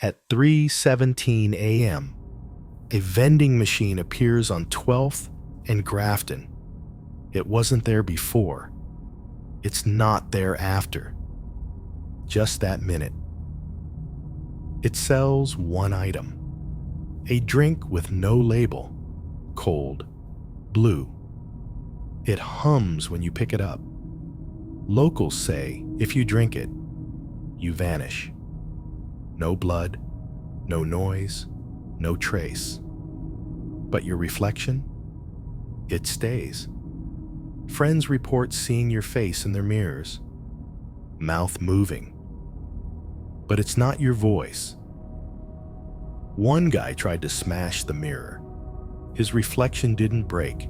At 3:17 a.m., a vending machine appears on 12th and Grafton. It wasn't there before. It's not there after. Just that minute. It sells one item. A drink with no label. Cold. Blue. It hums when you pick it up. Locals say if you drink it, you vanish. No blood, no noise, no trace. But your reflection? It stays. Friends report seeing your face in their mirrors, mouth moving. But it's not your voice. One guy tried to smash the mirror. His reflection didn't break.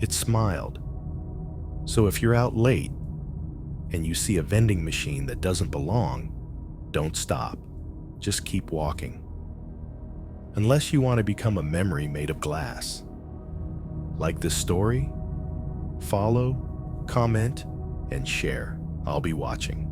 It smiled. So if you're out late and you see a vending machine that doesn't belong, don't stop. Just keep walking. Unless you want to become a memory made of glass. Like this story? Follow, comment, and share. I'll be watching.